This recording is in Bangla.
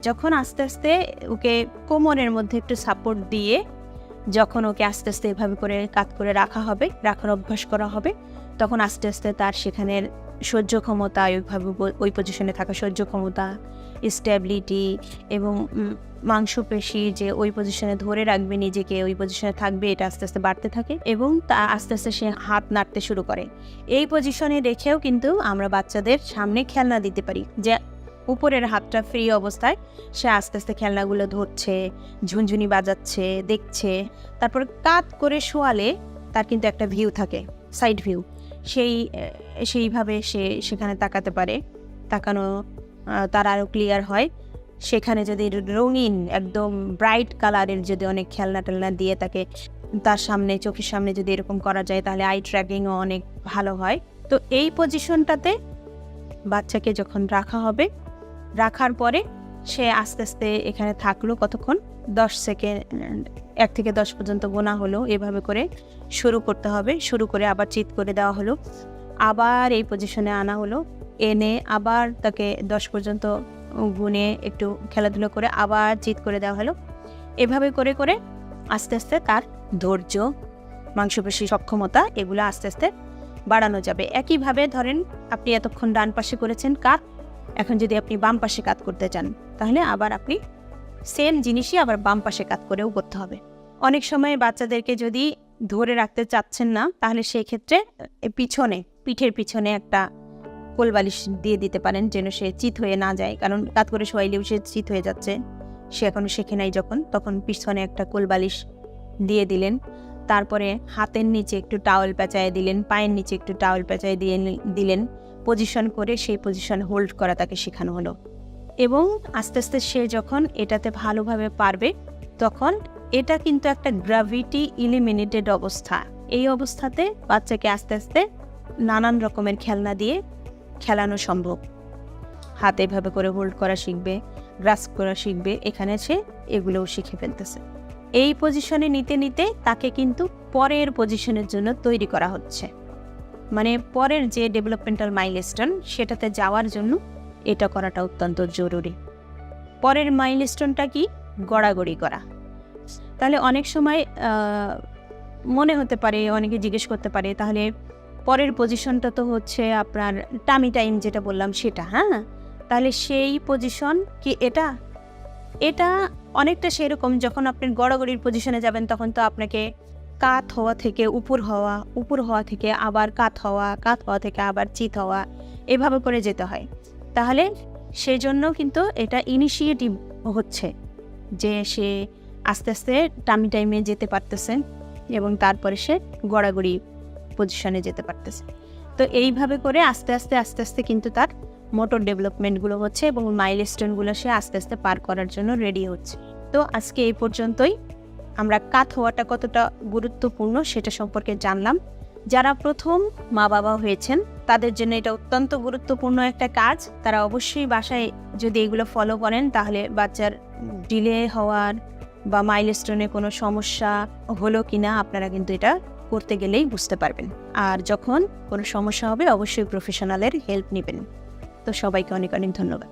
যখন আস্তে আস্তে ওকে কোমরের মধ্যে একটু সাপোর্ট দিয়ে যখন ওকে আস্তে আস্তে এভাবে করে কাত করে রাখার অভ্যাস করা হবে, তখন আস্তে আস্তে তার সেখানের সহ্য ক্ষমতা, ওই পজিশনে থাকা সহ্য ক্ষমতা, স্টেবিলিটি এবং মাংসপেশি যে ওই পজিশনে ধরে রাখবে নিজেকে, ওই পজিশনে থাকবে, এটা আস্তে আস্তে বাড়তে থাকে এবং তা আস্তে আস্তে সে হাত নাড়তে শুরু করে। এই পজিশনে রেখেও কিন্তু আমরা বাচ্চাদের সামনে খেলনা দিতে পারি, যে উপরের হাতটা ফ্রি অবস্থায় সে আস্তে আস্তে খেলনাগুলো ধরছে, ঝুনঝুনি বাজাচ্ছে, দেখছে। তারপর কাত করে শোয়ালে তার কিন্তু একটা ভিউ থাকে, সাইড ভিউ, সেইভাবে সে সেখানে তাকাতে পারে। তাকানো তার আরও ক্লিয়ার হয়। সেখানে যদি রঙিন একদম ব্রাইট কালারের যদি অনেক খেলনা টেলনা দিয়ে তাকে তার সামনে, চোখের সামনে যদি এরকম করা যায়, তাহলে আই ট্র্যাকিংও অনেক ভালো হয়। তো এই পজিশনটাতে বাচ্চাকে যখন রাখা হবে, রাখার পরে সে আস্তে আস্তে এখানে থাকলো কতক্ষণ, 10 সেকেন্ড, 1 থেকে 10 পর্যন্ত গোনা হলো। এভাবে করে শুরু করতে হবে। শুরু করে আবার চিৎ করে দেওয়া হলো, আবার এই পজিশনে আনা হলো, এনে আবার তাকে 10 পর্যন্ত গুনে একটু খেলাধুলো করে আবার চিৎ করে দেওয়া হলো। এভাবে করে করে আস্তে আস্তে তার ধৈর্য, মাংসপেশি সক্ষমতা এগুলো আস্তে আস্তে বাড়ানো যাবে। একইভাবে ধরেন আপনি এতক্ষণ ডান পাশে করেছেন কাত, এখন যদি আপনি বাম পাশে কাত করতে চান, তাহলে আবার আপনি সেম জিনিসই আবার বাম পাশে কাত করেও করতে হবে। অনেক সময় বাচ্চাদেরকে যদি ধরে রাখতে চাচ্ছেন না, তাহলে সেই ক্ষেত্রে পিঠের পিছনে একটা কোলবালিশ দিয়ে দিতে পারেন, যেন সে চিত হয়ে না যায়। কারণ কাত করে শোয়াইলেও সে চিত হয়ে যাচ্ছে, সে এখনো শেখে নাই তখন পিছনে একটা কোলবালিশ দিয়ে দিলেন। তারপরে হাতের নিচে একটু টাওয়েল পেঁচায় দিলেন, পায়ের নিচে একটু টাওয়েল পেঁচায় দিলেন, পজিশন করে সেই পজিশন হোল্ড করা তাকে শেখানো হলো। এবং আস্তে আস্তে সে যখন এটাতে ভালোভাবে পারবে, তখন এটা কিন্তু একটা গ্র্যাভিটি ইলিমিনেটেড অবস্থা। এই অবস্থাতে বাচ্চাকে আস্তে আস্তে নানান রকমের খেলনা দিয়ে খেলানো সম্ভব। হাতে এভাবে করে হোল্ড করা শিখবে, গ্রাস্প করা শিখবে, এখানে সে এগুলোও শিখে ফেলতেছে। এই পজিশনে নিতে নিতে তাকে কিন্তু পরের পজিশনের জন্য তৈরি করা হচ্ছে, মানে পরের যে ডেভেলপমেন্টাল মাইলস্টোন সেটাতে যাওয়ার জন্য এটা করাটা অত্যন্ত জরুরি। পরের মাইলস্টোনটা কি? গড়াগড়ি করা। তাহলে অনেক সময় মনে হতে পারে, অনেকে জিজ্ঞেস করতে পারে, তাহলে পরের পজিশনটা তো হচ্ছে আপনার টামি টাইম যেটা বললাম সেটা, হ্যাঁ, তাহলে সেই পজিশন কি এটা অনেকটা সেরকম। যখন আপনি গড়াগড়ির পজিশনে যাবেন, তখন তো আপনাকে কাত হওয়া থেকে উপর হওয়া থেকে আবার কাত হওয়া থেকে আবার চিত হওয়া, এভাবে করে যেতে হয়। তাহলে সেই জন্য কিন্তু এটা ইনিশিয়েটিভ হচ্ছে যে সে আস্তে আস্তে টামি টাইমে যেতে পারতেছে এবং তারপরে সে গড়াগড়ি পজিশনে যেতে পারতেছে। তো এইভাবে করে আস্তে আস্তে কিন্তু তার মোটর ডেভেলপমেন্টগুলো হচ্ছে এবং মাইলস্টোনগুলো সে আস্তে আস্তে পার করার জন্য রেডি হচ্ছে। তো আজকে এই পর্যন্তই। আমরা কাত হওয়াটা কতটা গুরুত্বপূর্ণ সেটা সম্পর্কে জানলাম। যারা প্রথম মা বাবা হয়েছেন তাদের জন্য এটা অত্যন্ত গুরুত্বপূর্ণ একটা কাজ। তারা অবশ্যই বাসায় যদি এগুলো ফলো করেন, তাহলে বাচ্চার ডিলে হওয়ার বা মাইলস্টোনে কোনো সমস্যা হলো কিনা আপনারা কিন্তু এটা করতে গেলেই বুঝতে পারবেন। আর যখন কোনো সমস্যা হবে অবশ্যই প্রফেশনালের হেল্প নেবেন। তো সবাইকে অনেক অনেক ধন্যবাদ।